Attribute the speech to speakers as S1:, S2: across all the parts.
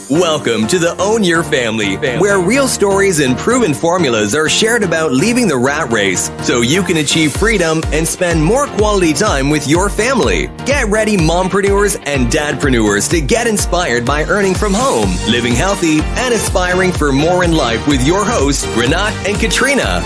S1: Welcome to the Own Your Family, where real stories and proven formulas are shared about leaving the rat race so you can achieve freedom and spend more quality time with your family. Get ready, mompreneurs and dadpreneurs, to get inspired by earning from home, living healthy, and aspiring for more in life with your hosts, Renat and Katrina.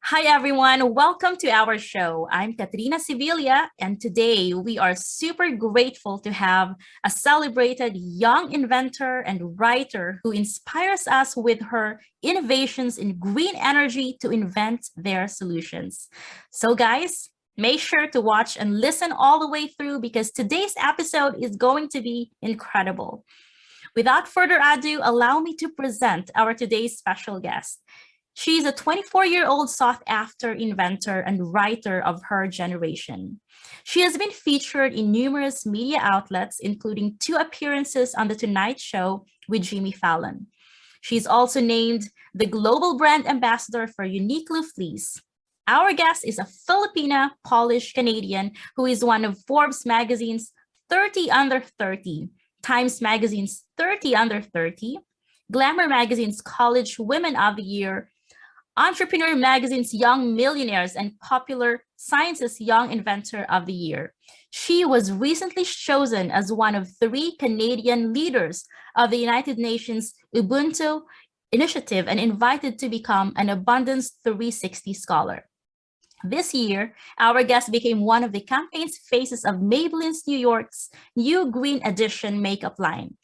S2: Hi everyone, welcome to our show. I'm Katrina Sevilla, and today we are super grateful to have a celebrated young inventor and writer who inspires us with her innovations in green energy to invent their solutions. So guys, make sure to watch and listen all the way through because today's episode is going to be incredible. Without further ado, allow me to present our today's special guest. She's a 24-year-old sought-after inventor and writer of her generation. She has been featured in numerous media outlets, including 2 appearances on The Tonight Show with Jimmy Fallon. She's also named the Global Brand Ambassador for Uniqlo Fleece. Our guest is a Filipino-Polish-Canadian who is one of Forbes magazine's 30 Under 30, Times Magazine's 30 Under 30, Glamour Magazine's College Women of the Year, Entrepreneur Magazine's Young Millionaires, and Popular Science's Young Inventor of the Year. She was recently chosen as one of 3 Canadian leaders of the United Nations Ubuntu Initiative and invited to become an Abundance 360 Scholar. This year, our guest became one of the campaign's faces of Maybelline's New York's New Green Edition makeup line,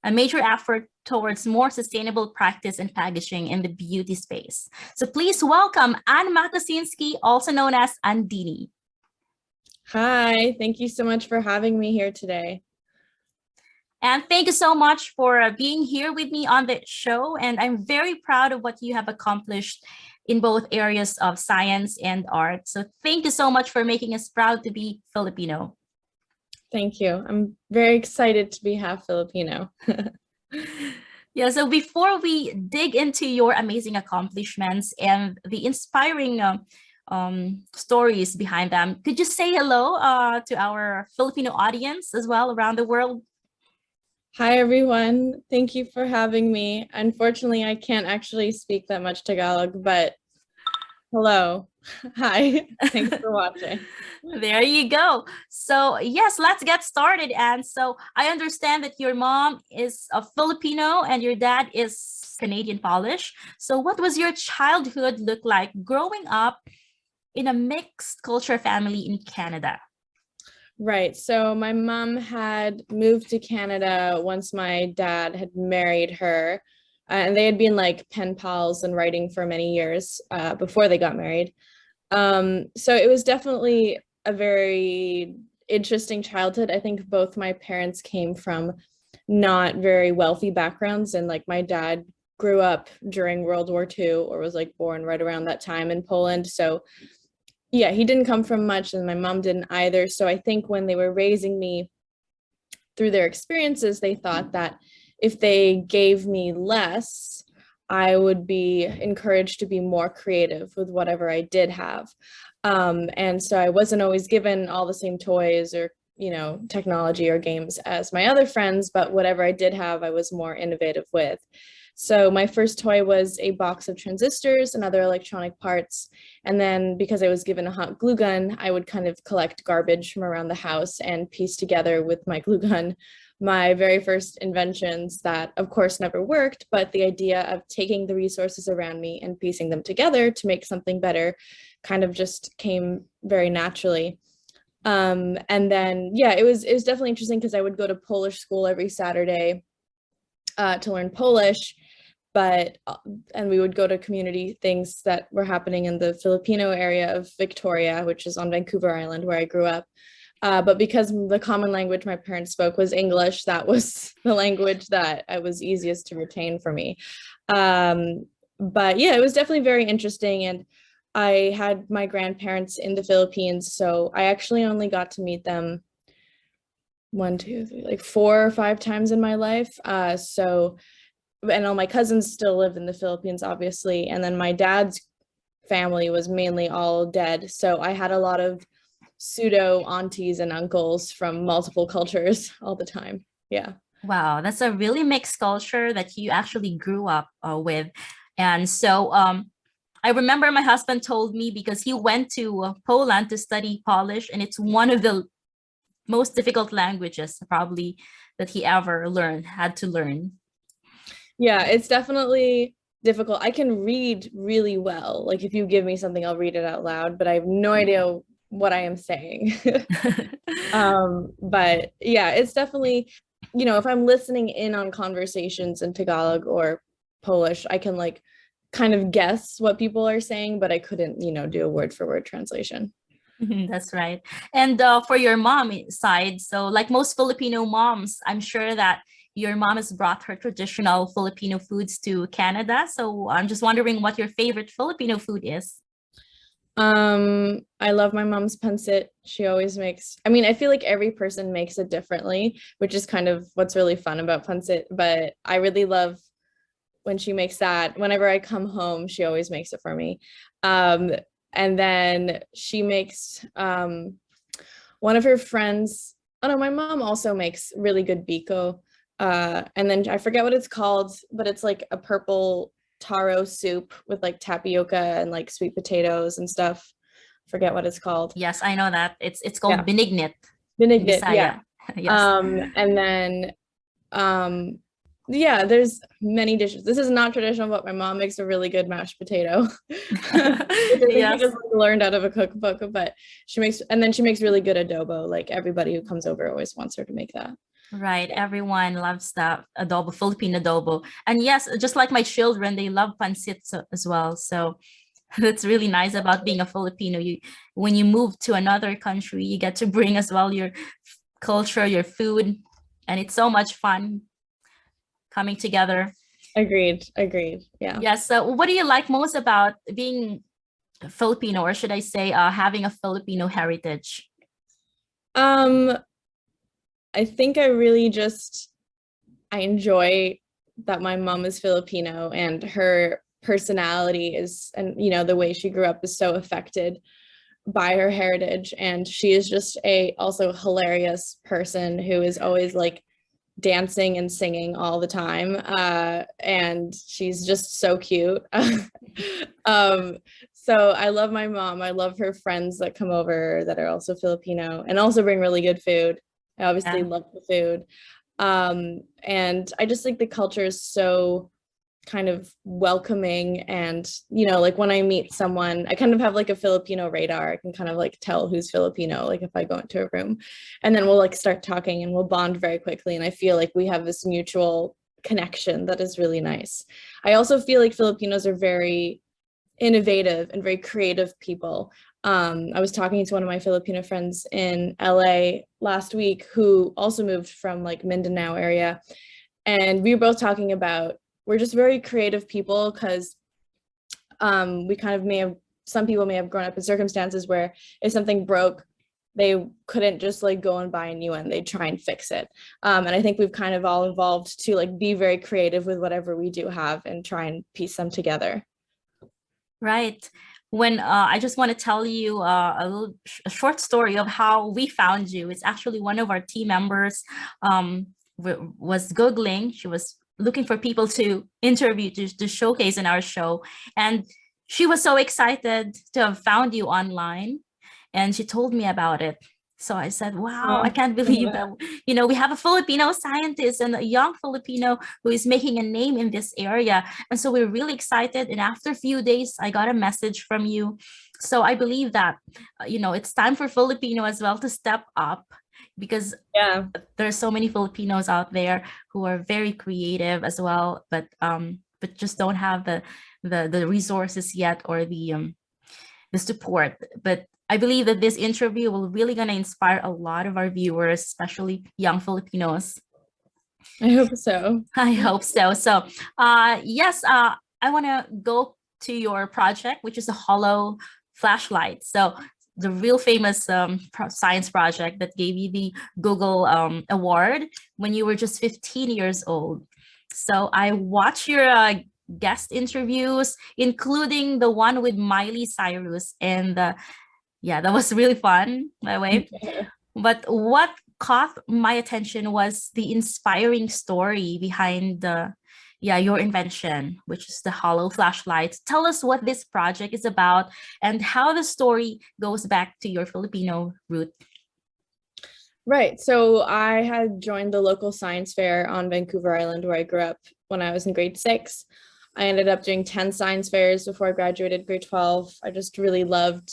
S2: a major effort towards more sustainable practice and packaging in the beauty space. So please welcome Anne Makosinski, also known as Andini.
S3: Hi, thank you so much for having me here today.
S2: And thank you so much for being here with me on the show. And I'm very proud of what you have accomplished in both areas of science and art. So thank you so much for making us proud to be Filipino.
S3: Thank you. I'm very excited to be half Filipino.
S2: Yeah, so before we dig into your amazing accomplishments and the inspiring stories behind them, could you say hello to our Filipino audience as well around the world?
S3: Hi, everyone. Thank you for having me. Unfortunately, I can't actually speak that much Tagalog, but hello. Hi, thanks for watching.
S2: There you go. So yes, let's get started. And so I understand that your mom is a Filipino and your dad is Canadian Polish. So what was your childhood look like growing up in a mixed culture family in Canada?
S3: Right. So my mom had moved to Canada once my dad had married her. And they had been like pen pals and writing for many years before they got married. So it was definitely a very interesting childhood. I think both my parents came from not very wealthy backgrounds, and like my dad grew up during World War II or was like born right around that time in Poland. So yeah, he didn't come from much and my mom didn't either. So I think when they were raising me through their experiences, they thought that if they gave me less, I would be encouraged to be more creative with whatever I did have. And so I wasn't always given all the same toys or, you know, technology or games as my other friends, but whatever I did have, I was more innovative with. So my first toy was a box of transistors and other electronic parts. And then because I was given a hot glue gun, I would kind of collect garbage from around the house and piece together with my glue gun my very first inventions that of course never worked, but the idea of taking the resources around me and piecing them together to make something better kind of just came very naturally. And then, yeah, it was definitely interesting because I would go to Polish school every Saturday to learn Polish, and we would go to community things that were happening in the Filipino area of Victoria, which is on Vancouver Island where I grew up. But because the common language my parents spoke was English, that was the language that it was easiest to retain for me. But yeah, it was definitely very interesting. And I had my grandparents in the Philippines, so I actually only got to meet them 4 or 5 times in my life. And all my cousins still live in the Philippines, obviously. And then my dad's family was mainly all dead. So I had a lot of pseudo aunties and uncles from multiple cultures all the time. Yeah.
S2: Wow, that's a really mixed culture that you actually grew up with. And so I remember my husband told me, because he went to Poland to study Polish, and it's one of the most difficult languages probably that he ever had to learn.
S3: Yeah, it's definitely difficult. I can read really well. Like if you give me something, I'll read it out loud, but I have no idea what I am saying. But yeah, it's definitely, if I'm listening in on conversations in Tagalog or Polish, I can like kind of guess what people are saying, but I couldn't, do a word for word translation.
S2: That's right. And for your mom side, so like most Filipino moms, I'm sure that your mom has brought her traditional Filipino foods to Canada. So I'm just wondering what your favorite Filipino food is.
S3: I love my mom's pancit. She always makes, I feel like every person makes it differently, which is kind of what's really fun about pancit, but I really love when she makes that. Whenever I come home, she always makes it for me. And then she makes one of her friends. Oh no, my mom also makes really good biko. And then I forget what it's called, but it's like a purple taro soup with like tapioca and like sweet potatoes and stuff. Forget what it's called.
S2: Yes, I know that. It's called binignit.
S3: Binignit, yeah.
S2: Yes.
S3: And then yeah, there's many dishes. This is not traditional, but my mom makes a really good mashed potato. Which I think
S2: Yes.
S3: she just learned out of a cookbook, but she makes really good adobo. Like everybody who comes over always wants her to make that.
S2: Right. Everyone loves the adobo, Filipino adobo. And yes, just like my children, they love pancit as well. So that's really nice about being a Filipino. When you move to another country, you get to bring as well your culture, your food, and it's so much fun coming together.
S3: Agreed. Yeah.
S2: Yes. So what do you like most about being Filipino, or should I say having a Filipino heritage?
S3: I think I really I enjoy that my mom is Filipino and her personality is, and the way she grew up is so affected by her heritage. And she is just also hilarious person who is always like dancing and singing all the time. And she's just so cute. So I love my mom. I love her friends that come over that are also Filipino and also bring really good food. I obviously love the food. And I just think the culture is so kind of welcoming, and like when I meet someone, I kind of have like a Filipino radar. I can kind of like tell who's Filipino, like if I go into a room, and then we'll like start talking and we'll bond very quickly, and I feel like we have this mutual connection that is really nice. I also feel like Filipinos are very innovative and very creative people. I was talking to one of my Filipino friends in LA last week who also moved from like Mindanao area, and we were both talking about we're just very creative people because we kind of some people may have grown up in circumstances where if something broke, they couldn't just like go and buy a new one. They'd try and fix it. And I think we've kind of all evolved to like be very creative with whatever we do have and try and piece them together.
S2: Right. When I just want to tell you a short story of how we found you. It's actually one of our team members was Googling. She was looking for people to interview, to showcase in our show. And she was so excited to have found you online. And she told me about it. So I said, wow, I can't believe that, we have a Filipino scientist and a young Filipino who is making a name in this area. And so we're really excited. And after a few days, I got a message from you. So I believe that, it's time for Filipino as well to step up, because there's so many Filipinos out there who are very creative as well, but just don't have the resources yet, or the support. But I believe that this interview will really gonna inspire a lot of our viewers, especially young Filipinos.
S3: I hope so.
S2: I hope so. So yes, I want to go to your project, which is a Holo Flashlight. So the real famous science project that gave you the Google award when you were just 15 years old. So I watched your guest interviews, including the one with Miley Cyrus. And yeah, that was really fun, by the way. But what caught my attention was the inspiring story behind your invention, which is the Holo Flashlight. Tell us what this project is about and how the story goes back to your Filipino root.
S3: Right. So I had joined the local science fair on Vancouver Island where I grew up when I was in grade 6. I ended up doing 10 science fairs before I graduated grade 12. I just really loved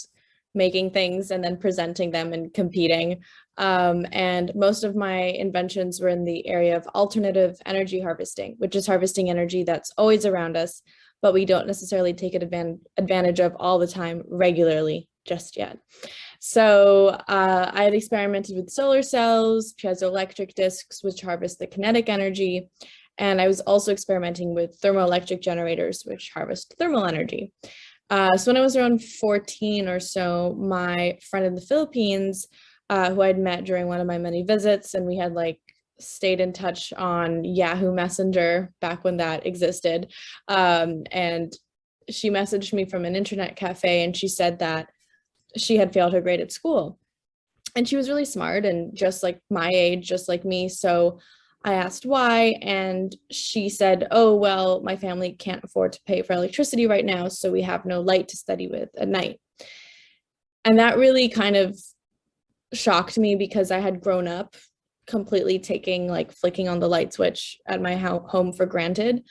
S3: making things and then presenting them and competing. And most of my inventions were in the area of alternative energy harvesting, which is harvesting energy that's always around us, but we don't necessarily take advantage of all the time regularly just yet. So I had experimented with solar cells, piezoelectric discs, which harvest the kinetic energy. And I was also experimenting with thermoelectric generators, which harvest thermal energy. So when I was around 14 or so, my friend in the Philippines, who I'd met during one of my many visits, and we had like stayed in touch on Yahoo Messenger back when that existed. And she messaged me from an internet cafe, and she said that she had failed her grade at school. And she was really smart and just like my age, just like me. So I asked why, and she said, oh, well, my family can't afford to pay for electricity right now, so we have no light to study with at night. And that really kind of shocked me because I had grown up completely taking like flicking on the light switch at my home for granted.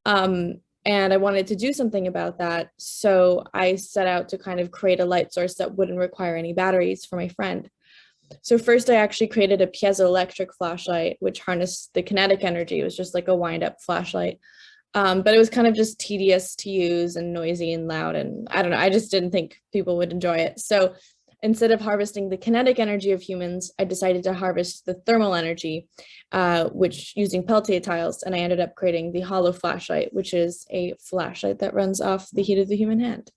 S3: And I wanted to do something about that. So I set out to kind of create a light source that wouldn't require any batteries for my friend. So first I actually created a piezoelectric flashlight, which harnessed the kinetic energy. It was just like a wind up flashlight. But it was kind of just tedious to use and noisy and loud. And I don't know, I just didn't think people would enjoy it. So instead of harvesting the kinetic energy of humans, I decided to harvest the thermal energy, which using Peltier tiles. And I ended up creating the Holo Flashlight, which is a flashlight that runs off the heat of the human hand.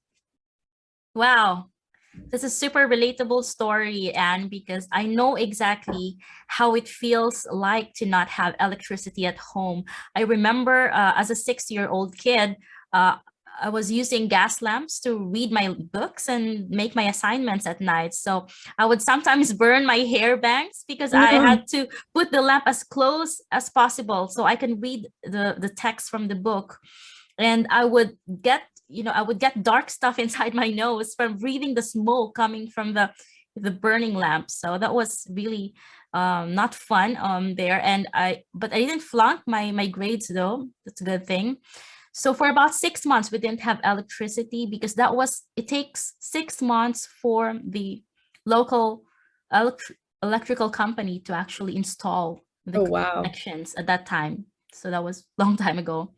S2: Wow. This is a super relatable story, Anne, because I know exactly how it feels like to not have electricity at home. I remember as a 6-year-old kid, I was using gas lamps to read my books and make my assignments at night. So I would sometimes burn my hair bangs because I had to put the lamp as close as possible so I can read the text from the book. And I would get dark stuff inside my nose from reading the smoke coming from the burning lamp. So that was really not fun there. But I didn't flunk my grades though. That's a good thing. So for about 6 months, we didn't have electricity because it takes 6 months for the local electrical company to actually install the connections at that time. So that was a long time ago.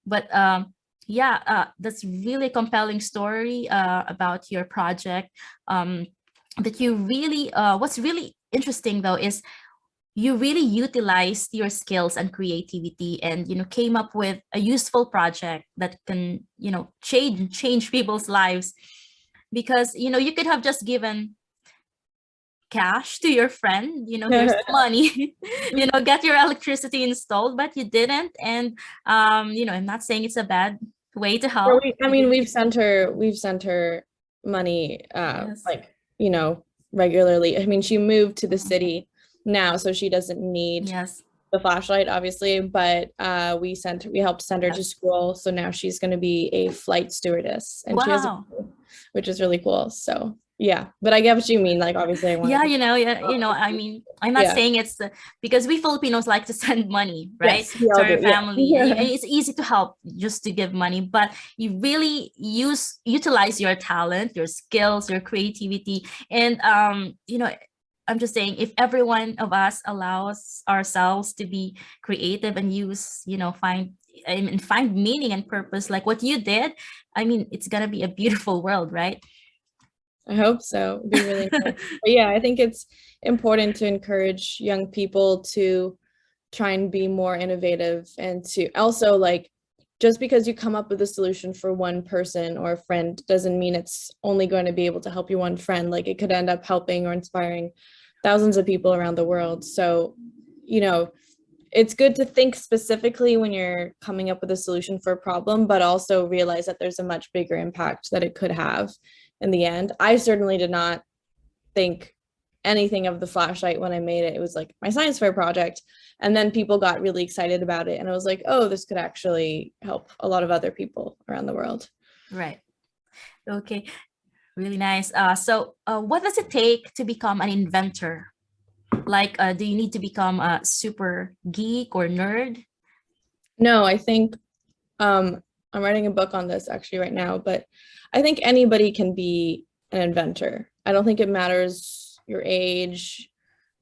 S2: But that's really a compelling story about your project. That you really, what's really interesting though is you really utilized your skills and creativity and, came up with a useful project that can, change people's lives. Because, you could have just given cash to your friend, here's the money, get your electricity installed, but you didn't. And, I'm not saying it's a bad way to help.
S3: We've sent her money,
S2: Yes.
S3: regularly. She moved to the city now, so she doesn't need the flashlight, obviously, but we helped send her to school. So now she's going to be a flight stewardess, and she has which is really cool. So yeah, but I get what you mean. Like, obviously, I'm
S2: not saying it's because we Filipinos like to send money, right? To our family. It's easy to help just to give money, but you really utilize your talent, your skills, your creativity, and I'm just saying, if every one of us allows ourselves to be creative and find meaning and purpose like what you did, it's gonna be a beautiful world, right?
S3: I hope so. It'd be really nice. But yeah, I think it's important to encourage young people to try and be more innovative, and to also, like, just because you come up with a solution for one person or a friend doesn't mean it's only going to be able to help you one friend. Like, it could end up helping or inspiring thousands of people around the world. So, it's good to think specifically when you're coming up with a solution for a problem, but also realize that there's a much bigger impact that it could have in the end. I certainly did not think anything of the flashlight when I made it. It was like my science fair project. And then people got really excited about it. And I was like, oh, this could actually help a lot of other people around the world.
S2: Right. Okay. Really nice. So what does it take to become an inventor? Like, do you need to become a super geek or nerd?
S3: No, I think I'm writing a book on this actually right now, but I think anybody can be an inventor. I don't think it matters your age,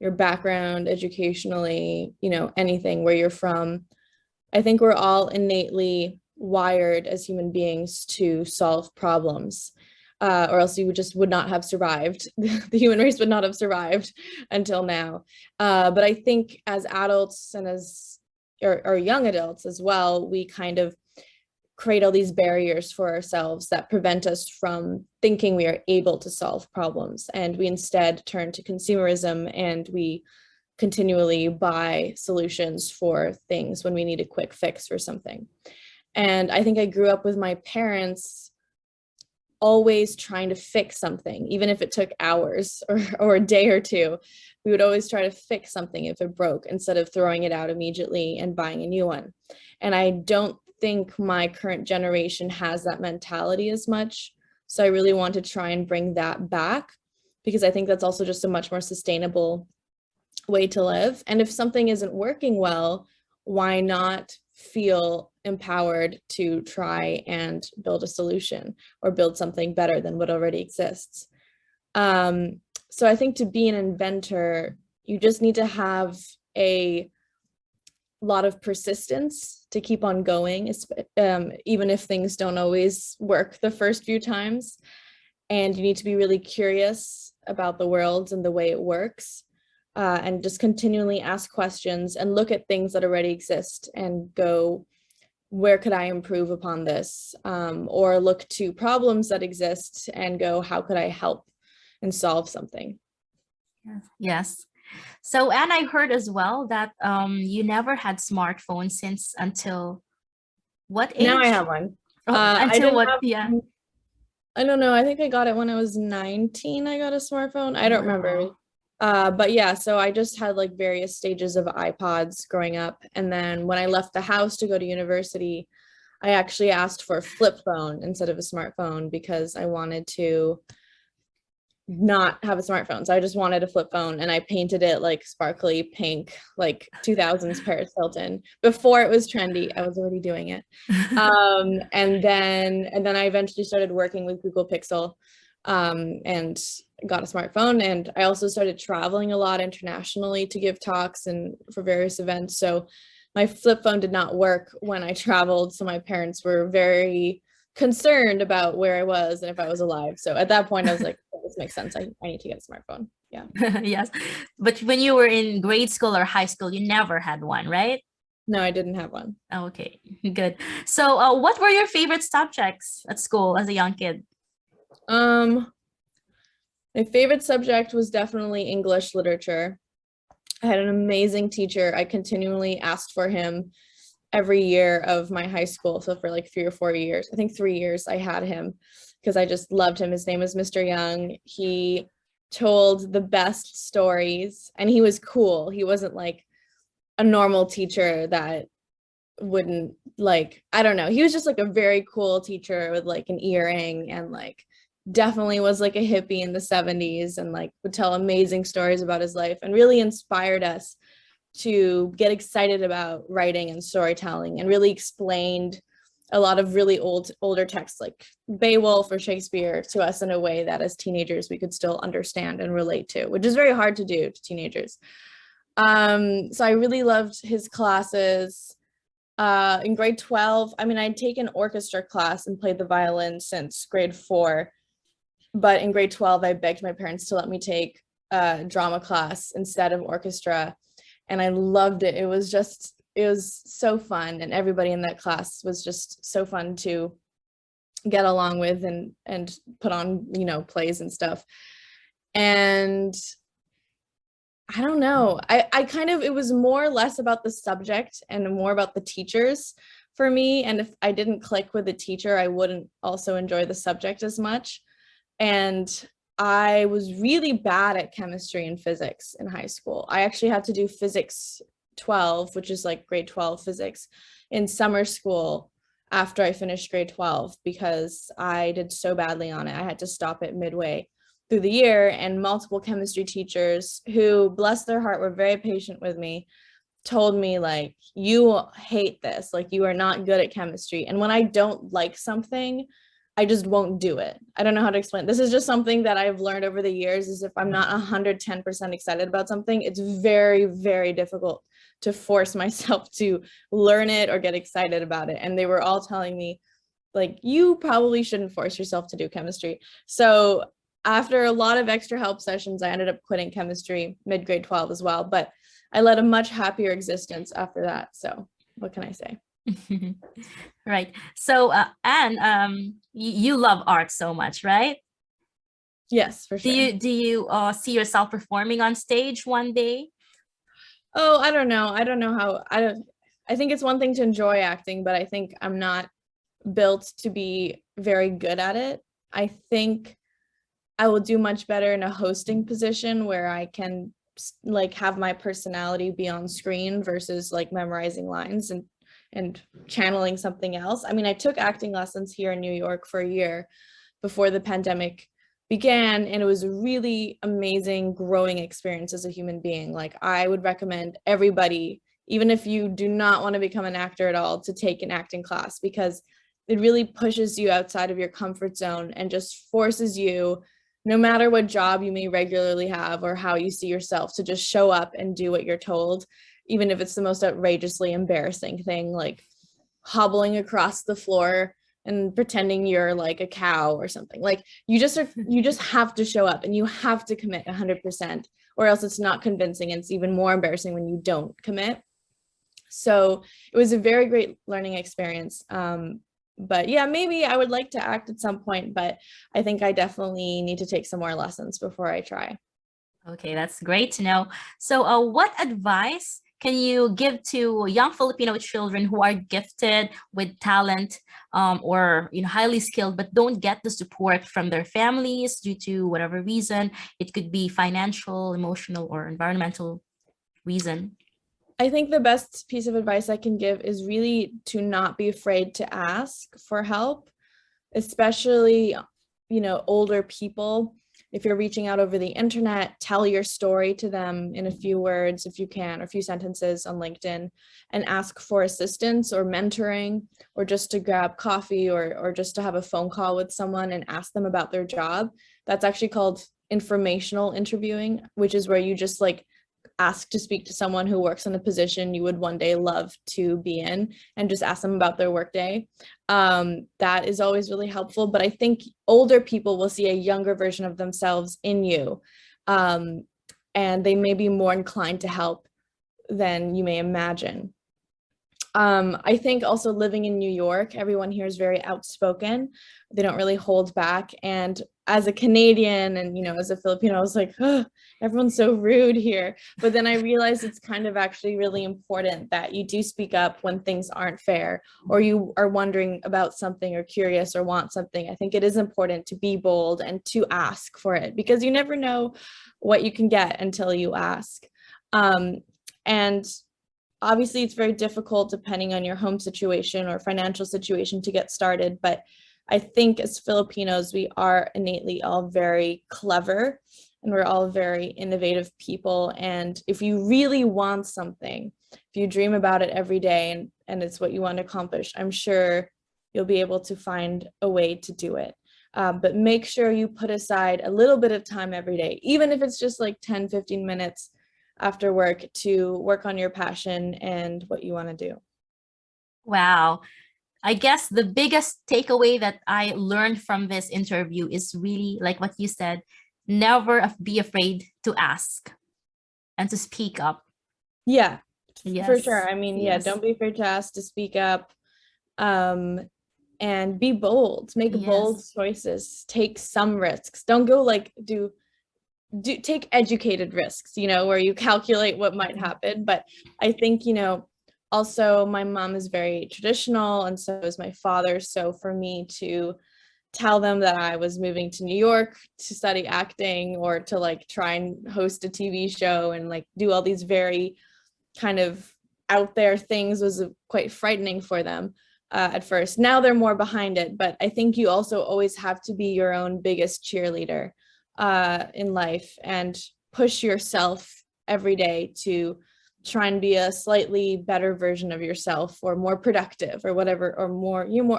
S3: your background, educationally, you know, anything, where you're from. I think we're all innately wired as human beings to solve problems, or else you would not have survived. The human race would not have survived until now. But I think as adults and as or young adults as well, we kind of create all these barriers for ourselves that prevent us from thinking we are able to solve problems. And we instead turn to consumerism, and we continually buy solutions for things when we need a quick fix for something. And I think I grew up with my parents always trying to fix something, even if it took hours or a day or two. We would always try to fix something if it broke, instead of throwing it out immediately and buying a new one. And I don't think my current generation has that mentality as much. So I really want to try and bring that back, because I think that's also just a much more sustainable way to live. And if something isn't working well, why not feel empowered to try and build a solution or build something better than what already exists? So I think to be an inventor, you just need to have a lot of persistence to keep on going, even if things don't always work the first few times. And you need to be really curious about the world and the way it works, and just continually ask questions and look at things that already exist and go, where could I improve upon this? Or look to problems that exist and go, how could I help and solve something?
S2: Yes. So, and I heard as well that you never had smartphones since until what age?
S3: Now I have one.
S2: Until what? Yeah.
S3: I don't know. I think I got it when I was 19. I got a smartphone. I don't remember. But yeah, so I just had like various stages of iPods growing up. And then when I left the house to go to university, I actually asked for a flip phone instead of a smartphone, because I wanted to not have a smartphone. So I just wanted a flip phone, and I painted it like sparkly pink, like 2000s Paris Hilton. Before it was trendy, I was already doing it. And then I eventually started working with Google Pixel, and got a smartphone. And I also started traveling a lot internationally to give talks and for various events. So my flip phone did not work when I traveled. So my parents were very concerned about where I was and if I was alive. So at that point I was like, oh, this makes sense. I need to get a smartphone. Yeah.
S2: Yes. But when you were in grade school or high school, you never had one, right?
S3: No, I didn't have one.
S2: Okay, good. So what were your favorite subjects at school as a young kid?
S3: My favorite subject was definitely English literature. I had an amazing teacher. I continually asked for him every year of my high school. So for like 3 or 4 years, I think 3 years, I had him because I just loved him. His name was Mr. Young. He told the best stories, and he was cool. He wasn't like a normal teacher that wouldn't, like, I don't know. He was just like a very cool teacher with like an earring, and like definitely was like a hippie in the 70s, and like would tell amazing stories about his life, and really inspired us to get excited about writing and storytelling, and really explained a lot of really older texts like Beowulf or Shakespeare to us in a way that as teenagers we could still understand and relate to, which is very hard to do to teenagers. So I really loved his classes. In grade 12, I mean, I'd taken orchestra class and played the violin since grade 4, but in grade 12 I begged my parents to let me take drama class instead of orchestra, and I loved it. It was so fun, and everybody in that class was just so fun to get along with and put on, you know, plays and stuff. And I don't know. I kind of, it was more or less about the subject and more about the teachers for me. And if I didn't click with the teacher, I wouldn't also enjoy the subject as much. And I was really bad at chemistry and physics in high school. I actually had to do physics 12, which is like grade 12 physics in summer school after I finished grade 12 because I did so badly on it. I had to stop it midway through the year, and multiple chemistry teachers who, bless their heart, were very patient with me, told me like, you hate this, like you are not good at chemistry. And when I don't like something, I just won't do it. I don't know how to explain. This is just something that I've learned over the years, is if I'm not 110% excited about something, it's very, very difficult to force myself to learn it or get excited about it. And they were all telling me like, you probably shouldn't force yourself to do chemistry. So after a lot of extra help sessions, I ended up quitting chemistry mid-grade 12 as well, but I led a much happier existence after that. So what can I say?
S2: Right. So, Anne, you love art so much, right?
S3: Yes, for sure.
S2: Do you see yourself performing on stage one day?
S3: Oh, I don't know. I think it's one thing to enjoy acting, but I think I'm not built to be very good at it. I think I will do much better in a hosting position where I can like have my personality be on screen versus like memorizing lines and channeling something else. I mean, I took acting lessons here in New York for a year before the pandemic began, and it was a really amazing growing experience as a human being. Like, I would recommend everybody, even if you do not want to become an actor at all, to take an acting class, because it really pushes you outside of your comfort zone and just forces you, no matter what job you may regularly have or how you see yourself, to just show up and do what you're told, even if it's the most outrageously embarrassing thing, like hobbling across the floor and pretending you're like a cow or something. Like, you just have to show up and you have to commit 100%, or else it's not convincing, and it's even more embarrassing when you don't commit. So it was a very great learning experience. But yeah, maybe I would like to act at some point, but I think I definitely need to take some more lessons before I try.
S2: Okay, that's great to know. So, what advice can you give to young Filipino children who are gifted with talent, or highly skilled, but don't get the support from their families due to whatever reason? It could be financial, emotional, or environmental reason.
S3: I think the best piece of advice I can give is really to not be afraid to ask for help, especially, older people. If you're reaching out over the internet, tell your story to them in a few words, if you can, or a few sentences on LinkedIn, and ask for assistance or mentoring, or just to grab coffee, or just to have a phone call with someone and ask them about their job. That's actually called informational interviewing, which is where you just like ask to speak to someone who works in a position you would one day love to be in, and just ask them about their workday. That is always really helpful. But I think older people will see a younger version of themselves in you, and they may be more inclined to help than you may imagine. I think also living in New York, everyone here is very outspoken. They don't really hold back. And as a Canadian and, as a Filipino, I was like, oh, everyone's so rude here. But then I realized it's kind of actually really important that you do speak up when things aren't fair, or you are wondering about something or curious or want something. I think it is important to be bold and to ask for it, because you never know what you can get until you ask. And obviously, it's very difficult depending on your home situation or financial situation to get started. But I think as Filipinos, we are innately all very clever, and we're all very innovative people. And if you really want something, if you dream about it every day and it's what you want to accomplish, I'm sure you'll be able to find a way to do it. But make sure you put aside a little bit of time every day, even if it's just like 10-15 minutes after work, to work on your passion and what you want to do.
S2: Wow. I guess the biggest takeaway that I learned from this interview is really like what you said, never be afraid to ask and to speak up.
S3: Yeah,
S2: Yes.
S3: for sure. I mean,
S2: Yes.
S3: don't be afraid to ask, to speak up, and be bold, make bold choices, take some risks. Don't go like do take educated risks, where you calculate what might happen. But I think, also my mom is very traditional and so is my father. So for me to tell them that I was moving to New York to study acting or to like try and host a TV show and like do all these very kind of out there things was quite frightening for them at first. Now they're more behind it, but I think you also always have to be your own biggest cheerleader in life and push yourself every day to try and be a slightly better version of yourself or more productive or whatever, or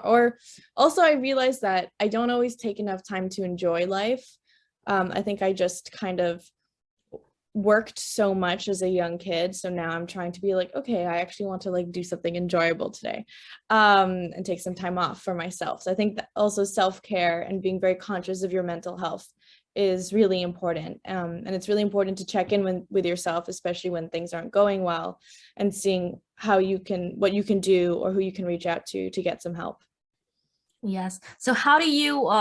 S3: or also I realized that I don't always take enough time to enjoy life. I think I just kind of worked so much as a young kid. So now I'm trying to be like, okay, I actually want to like do something enjoyable today, and take some time off for myself. So I think that also self-care and being very conscious of your mental health is really important. And it's really important to check in with yourself, especially when things aren't going well, and seeing what you can do or who you can reach out to get some help.
S2: Yes. So how do you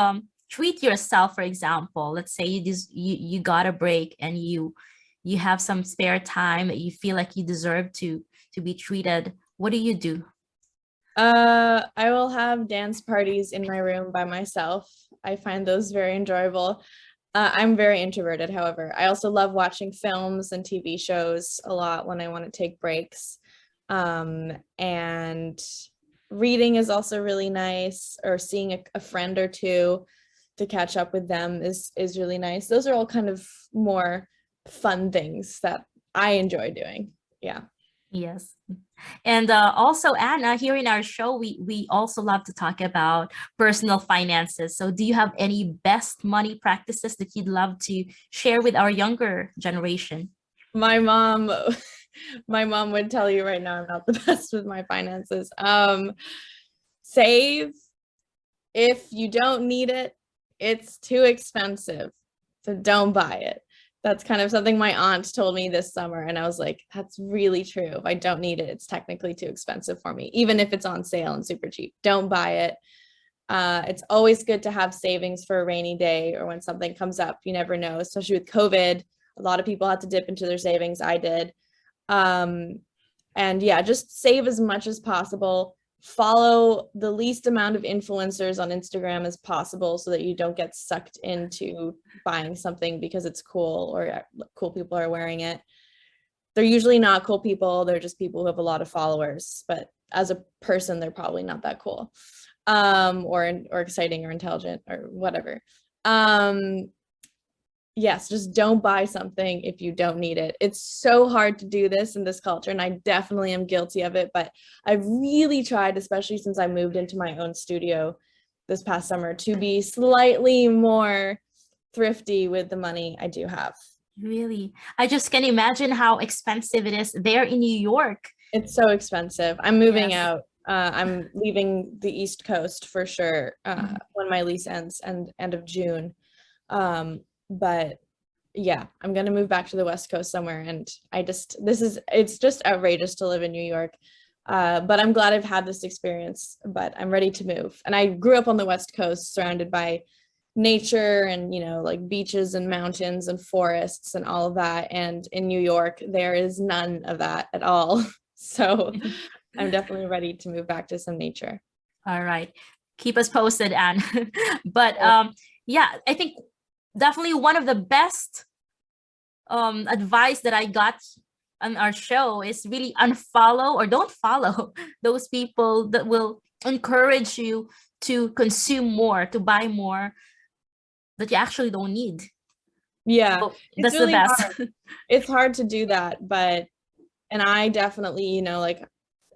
S2: treat yourself, for example? Let's say you got a break and you have some spare time that you feel like you deserve to be treated. What do you do?
S3: I will have dance parties in my room by myself. I find those very enjoyable. I'm very introverted, however. I also love watching films and TV shows a lot when I want to take breaks. And reading is also really nice, or seeing a friend or two to catch up with them is really nice. Those are all kind of more fun things that I enjoy doing. Yeah.
S2: Yes. And also, Anna, here in our show, we also love to talk about personal finances. So do you have any best money practices that you'd love to share with our younger generation?
S3: My mom would tell you right now I'm not the best with my finances. Save. If you don't need it, it's too expensive, so don't buy it. That's kind of something my aunt told me this summer, and I was like, that's really true. If I don't need it, it's technically too expensive for me, even if it's on sale and super cheap. Don't buy it. It's always good to have savings for a rainy day or when something comes up. You never know, especially with COVID. A lot of people had to dip into their savings. I did. And yeah, just save as much as possible. Follow the least amount of influencers on Instagram as possible so that you don't get sucked into buying something because it's cool or cool people are wearing it. They're usually not cool people. They're just people who have a lot of followers, but as a person, they're probably not that cool, or exciting or intelligent or whatever. Yes, just don't buy something if you don't need it. It's so hard to do this in this culture, and I definitely am guilty of it, but I've really tried, especially since I moved into my own studio this past summer, to be slightly more thrifty with the money I do have.
S2: Really? I just can imagine how expensive it is there in New York.
S3: It's so expensive. I'm moving out. I'm leaving the East Coast for sure when my lease ends end of June. But yeah, I'm gonna move back to the West Coast somewhere, and it's just outrageous to live in New York. But I'm glad I've had this experience, but I'm ready to move. And I grew up on the West Coast surrounded by nature and, like beaches and mountains and forests and all of that. And in New York, there is none of that at all. So I'm definitely ready to move back to some nature.
S2: All right. Keep us posted, Anne. But yeah, I think definitely one of the best advice that I got on our show is really unfollow or don't follow those people that will encourage you to consume more, to buy more that you actually don't need.
S3: Yeah,
S2: so
S3: it's
S2: that's
S3: really
S2: the best.
S3: hard. It's hard to do that, and I definitely, like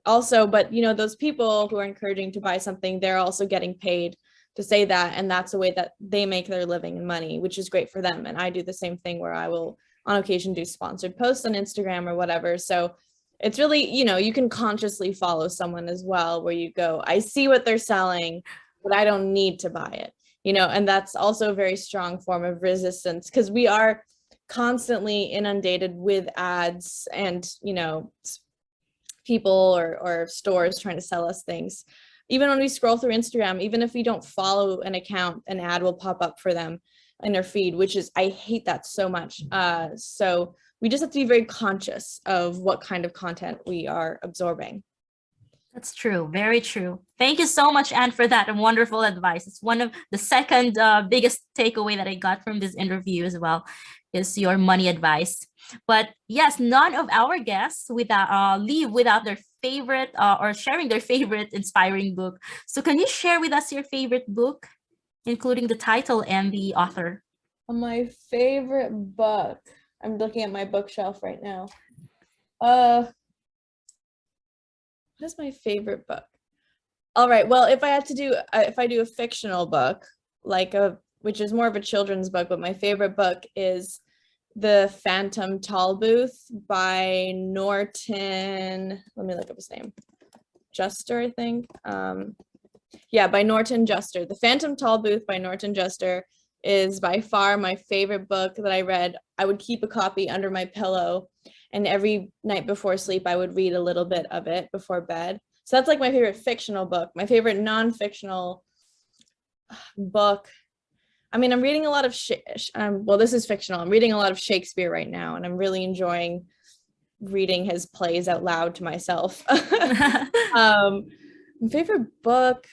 S3: also, but those people who are encouraging to buy something, they're also getting paid to say that, and that's the way that they make their living and money, which is great for them. And I do the same thing where I will on occasion do sponsored posts on Instagram or whatever. So it's really, you can consciously follow someone as well, where you go, I see what they're selling, but I don't need to buy it, and that's also a very strong form of resistance, because we are constantly inundated with ads and, people or stores trying to sell us things. Even when we scroll through Instagram, even if we don't follow an account, an ad will pop up for them. in their feed, which is, I hate that so much. So we just have to be very conscious of what kind of content we are absorbing.
S2: That's true. Very true. Thank you so much, Anne, for that wonderful advice. It's one of the second biggest takeaway that I got from this interview as well, is your money advice. But yes, none of our guests leave without their favorite or sharing their favorite inspiring book. So can you share with us your favorite book, including the title and the author?
S3: My favorite book. I'm looking at my bookshelf right now. What is my favorite book? All right. Well, if I do a fictional book, which is more of a children's book, but my favorite book is The Phantom Tallbooth by Norton. Let me look up his name. Juster, I think. By Norton Juster. The Phantom Tallbooth by Norton Juster is by far my favorite book that I read. I would keep a copy under my pillow, and every night before sleep, I would read a little bit of it before bed. So that's like my favorite fictional book. My favorite non-fictional book. I mean, I'm reading a lot of, this is fictional. I'm reading a lot of Shakespeare right now, and I'm really enjoying reading his plays out loud to myself. My favorite book,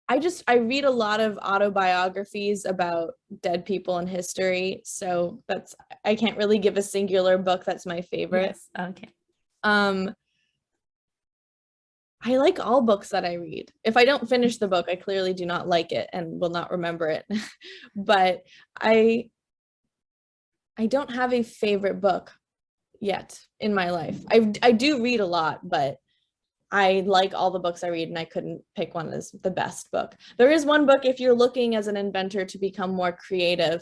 S3: I read a lot of autobiographies about dead people in history. So I can't really give a singular book that's my favorite.
S2: Yes. Okay.
S3: I like all books that I read. If I don't finish the book, I clearly do not like it and will not remember it. But I don't have a favorite book yet in my life. I do read a lot, but I like all the books I read, and I couldn't pick one as the best book. There is one book, if you're looking as an inventor to become more creative,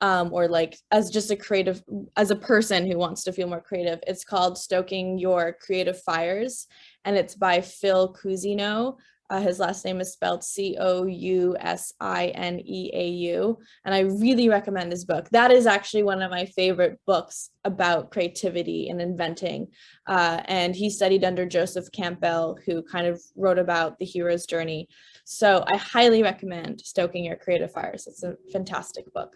S3: or like as a person who wants to feel more creative, it's called Stoking Your Creative Fires, and it's by Phil Cousineau. His last name is spelled Cousineau, and I really recommend his book. That is actually one of my favorite books about creativity and inventing. And he studied under Joseph Campbell, who kind of wrote about the hero's journey. So I highly recommend Stoking Your Creative Fires. It's a fantastic book.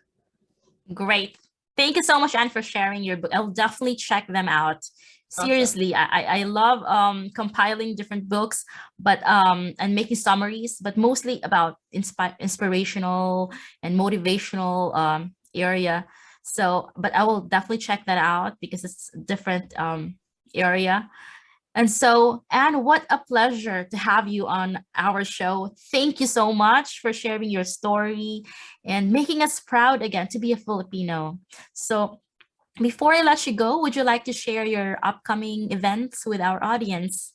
S2: Great. Thank you so much, Anne, for sharing your book. I'll definitely check them out. Seriously, awesome. I love compiling different books, but and making summaries, but mostly about inspirational and motivational area. So, but I will definitely check that out because it's a different area. And so, Anne, what a pleasure to have you on our show. Thank you so much for sharing your story and making us proud again to be a Filipino. So before I let you go, would you like to share your upcoming events with our audience?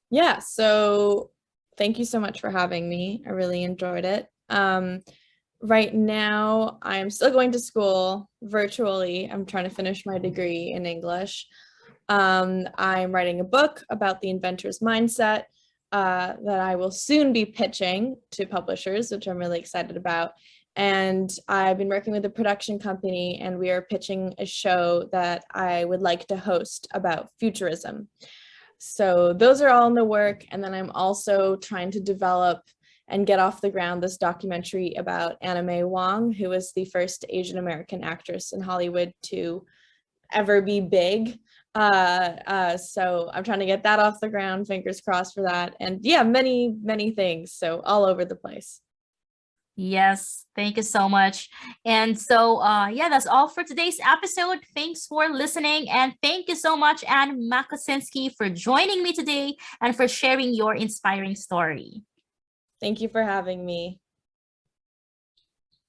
S3: Yeah, so thank you so much for having me. I really enjoyed it. Right now, I'm still going to school virtually. I'm trying to finish my degree in English. I'm writing a book about the inventor's mindset that I will soon be pitching to publishers, which I'm really excited about. And I've been working with a production company, and we are pitching a show that I would like to host about futurism. So those are all in the work. And then I'm also trying to develop and get off the ground this documentary about Anna May Wong, who was the first Asian American actress in Hollywood to ever be big. So I'm trying to get that off the ground, fingers crossed for that. And yeah, many, many things. So all over the place.
S2: Yes, thank you so much. And so, yeah, that's all for today's episode. Thanks for listening. And thank you so much, Anne Makosinski, for joining me today and for sharing your inspiring story.
S3: Thank you for having me.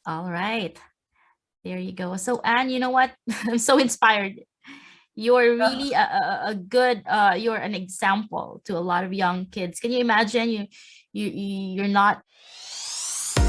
S2: All right. There you go. So, Anne, you know what? I'm so inspired. You're really a good, you're an example to a lot of young kids. Can you imagine you're not...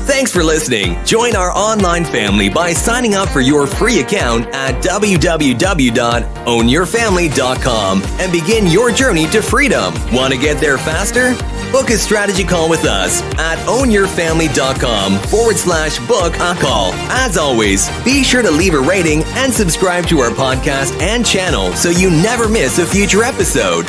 S1: Thanks for listening. Join our online family by signing up for your free account at www.ownyourfamily.com and begin your journey to freedom. Want to get there faster? Book a strategy call with us at ownyourfamily.com/book a call. As always, be sure to leave a rating and subscribe to our podcast and channel so you never miss a future episode.